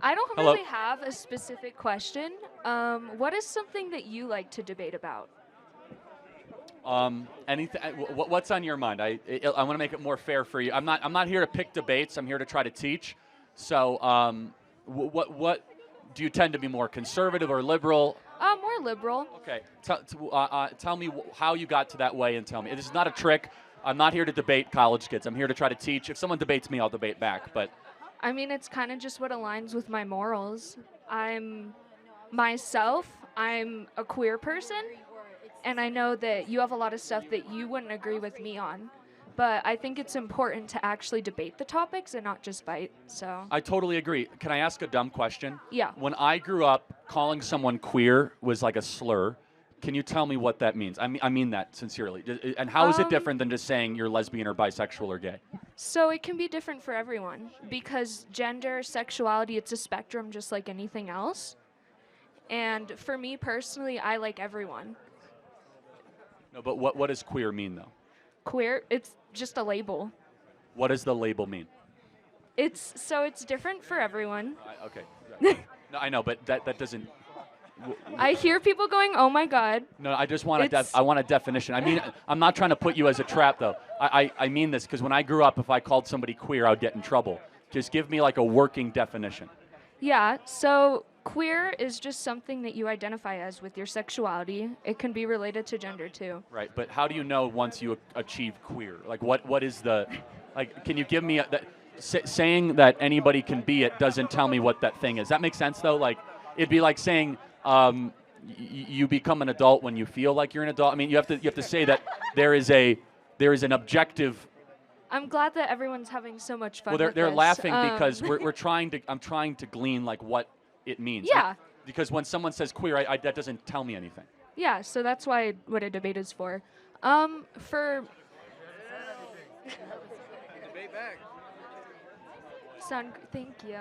I don't Hello. really have a specific question. What is something that you like to debate about? Anything? What's on your mind? I want to make it more fair for you. I'm not here to pick debates. I'm here to try to teach. So, what do you tend to be more conservative or liberal? More liberal. Okay. Tell me how you got to that way, and tell me. This is not a trick. I'm not here to debate college kids. I'm here to try to teach. If someone debates me, I'll debate back. But I mean, it's kind of just what aligns with my morals. I'm myself. I'm a queer person, and I know that you have a lot of stuff that you wouldn't agree with me on. But I think it's important to actually debate the topics and not just fight. So, I totally agree. Can I ask a dumb question? yeah. When I grew up, calling someone queer was like a slur. Can you tell me what that means? I mean that sincerely. And how is it different than just saying you're lesbian or bisexual or gay? So it can be different for everyone because gender, sexuality, it's a spectrum just like anything else. And for me personally, I like everyone. No, but what does queer mean, though? Queer, it's just a label. What does the label mean? It's different for everyone. Okay. Yeah. No, I know, but that doesn't. I hear people going, "Oh my God." No, I just want It's- I want a definition. I mean, I'm not trying to put you as a trap, though. I mean this because when I grew up, if I called somebody queer, I would get in trouble. Just give me like a working definition. Yeah, so queer is just something that you identify as with your sexuality. It can be related to gender too. Right, but how do you know once you achieve queer? Like, what is the, like, can you give me saying that anybody can be it doesn't tell me what that thing is. That makes sense though. Like, it'd be like saying you become an adult when you feel like you're an adult. I mean, you have to say that there is an objective. I'm glad that everyone's having so much fun. Well, with they're this. laughing because I'm trying to glean like what it means. Yeah. Because when someone says queer, that doesn't tell me anything. Yeah, so that's what a debate is for. For Debate back. thank you.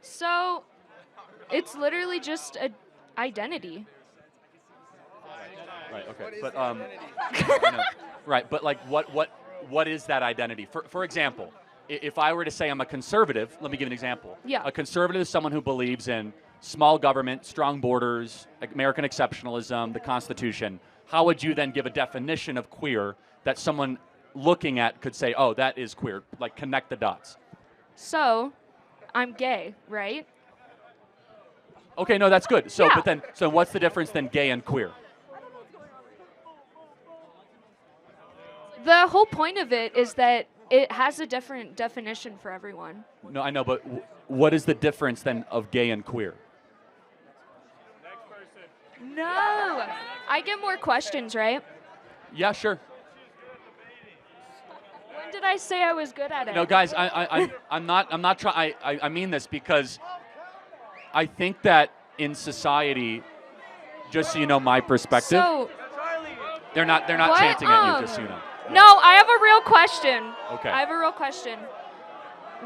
So, it's literally just a identity. Right. Okay. What is But the identity? you know, right. But like, what is that identity? For example, if I were to say I'm a conservative, let me give an example. Yeah. A conservative is someone who believes in small government, strong borders, American exceptionalism, the Constitution. How would you then give a definition of queer that someone looking at could say, oh, that is queer? Like, connect the dots. So, I'm gay, right? Okay, no, that's good. So, Yeah. but then, so what's the difference then, gay and queer? The whole point of it is that it has a different definition for everyone. No, I know, but what is the difference then of gay and queer? No! I get more questions, right? Yeah, sure. When did I say I was good at it? No, guys, I'm not trying. I mean this because I think that in society, just so you know my perspective, So, they're not what? chanting at you, just so you know. No, I have a real question. Okay. I have a real question.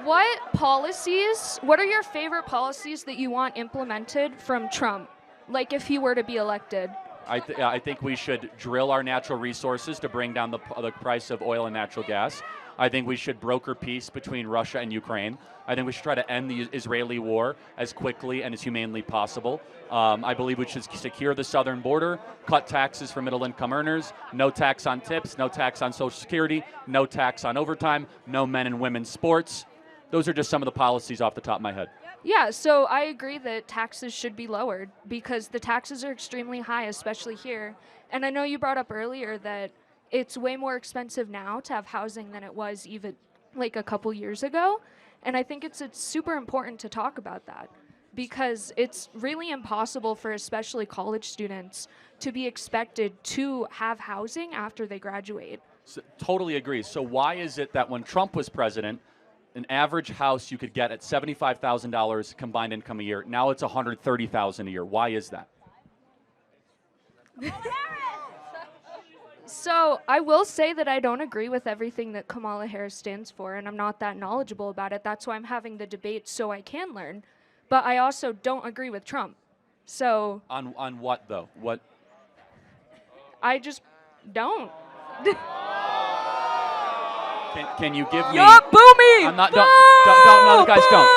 What are your favorite policies that you want implemented from Trump? Like if he were to be elected? I think we should drill our natural resources to bring down the price of oil and natural gas. I think we should broker peace between Russia and Ukraine. I think we should try to end the Israeli war as quickly and as humanely possible. I believe we should secure the southern border, cut taxes for middle-income earners, no tax on tips, no tax on Social Security, no tax on overtime, no men and women's sports. Those are just some of the policies off the top of my head. Yeah, so I agree that taxes should be lowered because the taxes are extremely high, especially here. And I know you brought up earlier that it's way more expensive now to have housing than it was even like a couple years ago. And I think it's super important to talk about that because it's really impossible for especially college students to be expected to have housing after they graduate. So, totally agree. So why is it that when Trump was president, an average house you could get at $75,000 combined income a year, now it's $130,000 a year? Why is that? So I will say that I don't agree with everything that Kamala Harris stands for, and I'm not that knowledgeable about it. That's why I'm having the debate so I can learn. But I also don't agree with Trump. So On what though? What? I just don't. Can you give me? Yup, boo me! I'm not. Don't. No, guys, don't.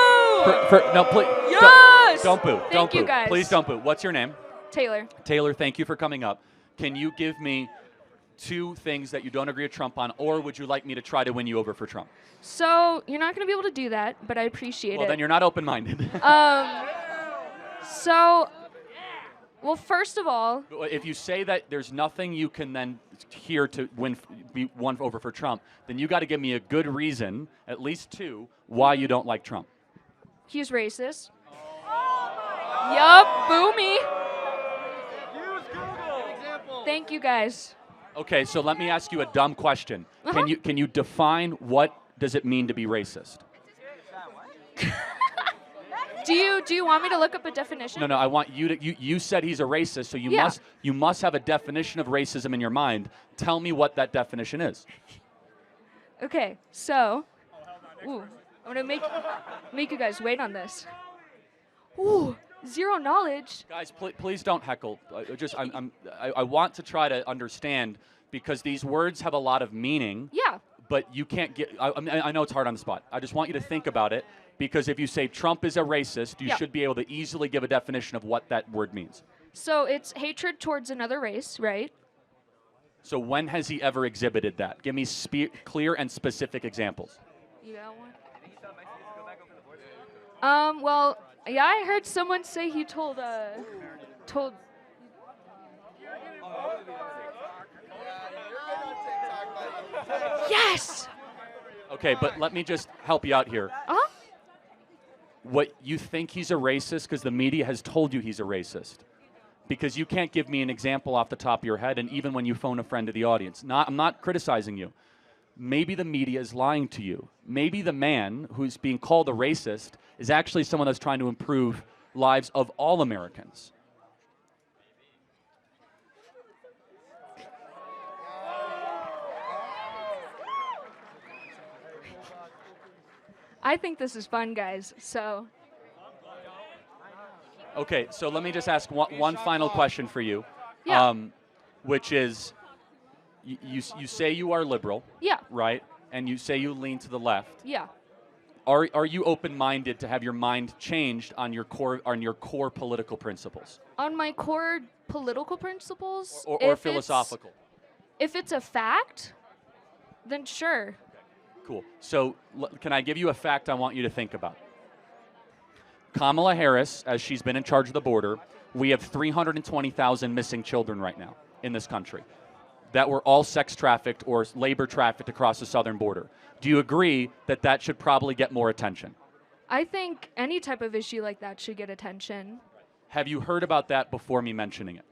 No, please. Yes! Don't boo. Thank Don't you, boo. guys. Please don't boo. What's your name? Taylor. Taylor, thank you for coming up. Can you give me 2 things that you don't agree with Trump on, or would you like me to try to win you over for Trump? So you're not going to be able to do that, but I appreciate it. Well, then you're not open-minded. Well, first of all, If you say that there's nothing you can then hear to be won over for Trump, then you got to give me a good reason, at least 2, why you don't like Trump. he's racist. Yup, boo me. Thank you, guys. Okay, so let me ask you a dumb question. Can you define what does it mean to be racist? Do you want me to look up a definition? No, I want you to. You said he's a racist, so you must have a definition of racism in your mind. Tell me what that definition is. Okay, so, I'm gonna make you guys wait on this. Ooh, zero knowledge. Guys, please don't heckle. I want to try to understand because these words have a lot of meaning. Yeah. But you can't get. I know it's hard on the spot. I just want you to think about it because if you say Trump is a racist, you should be able to easily give a definition of what that word means. So it's hatred towards another race, right? So when has he ever exhibited that? Give me clear and specific examples. You got one? Well, yeah, I heard someone say he told. Yes! Okay, but let me just help you out here. Uh-huh. What you think he's a racist because the media has told you he's a racist. Because you can't give me an example off the top of your head, and even when you phone a friend to the audience. I'm not criticizing you. Maybe the media is lying to you. Maybe the man who's being called a racist is actually someone that's trying to improve lives of all Americans. I think this is fun, guys. So. Okay, so let me just ask one final question for you. Yeah. Which is, you say you are liberal. Yeah. Right? And you say you lean to the left. Yeah. Are you open-minded to have your mind changed on your core political principles? On my core political principles? Or philosophical? If it's a fact, then sure. Cool. So can I give you a fact I want you to think about? Kamala Harris, as she's been in charge of the border, we have 320,000 missing children right now in this country that were all sex trafficked or labor trafficked across the southern border. Do you agree that that should probably get more attention? I think any type of issue like that should get attention. Have you heard about that before me mentioning it?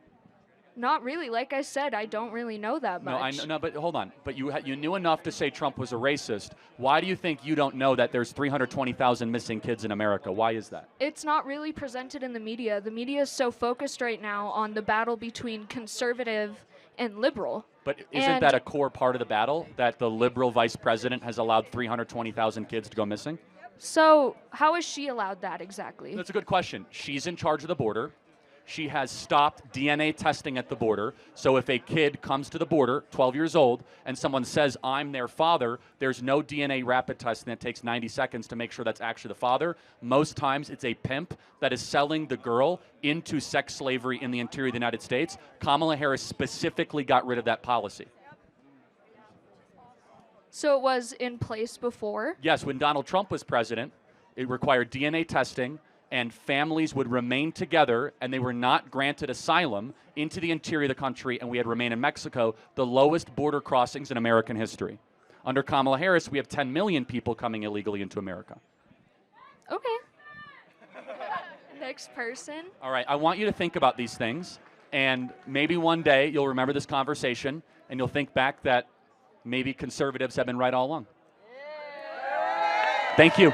Not really. Like I said, I don't really know that much. No, but hold on. But you knew enough to say Trump was a racist. Why do you think you don't know that there's 320,000 missing kids in America? Why is that? It's not really presented in the media. The media is so focused right now on the battle between conservative and liberal. But isn't that a core part of the battle, that the liberal vice president has allowed 320,000 kids to go missing? So how has she allowed that exactly? That's a good question. She's in charge of the border. She has stopped DNA testing at the border. So if a kid comes to the border, 12 years old, and someone says, I'm their father, there's no DNA rapid testing that takes 90 seconds to make sure that's actually the father. Most times it's a pimp that is selling the girl into sex slavery in the interior of the United States. Kamala Harris specifically got rid of that policy. So it was in place before? Yes, when Donald Trump was president, it required DNA testing, and families would remain together, and they were not granted asylum into the interior of the country, and we had remain in Mexico, the lowest border crossings in American history. Under Kamala Harris, we have 10 million people coming illegally into America. Okay. Next person. All right, I want you to think about these things, and maybe one day you'll remember this conversation, and you'll think back that maybe conservatives have been right all along. Thank you.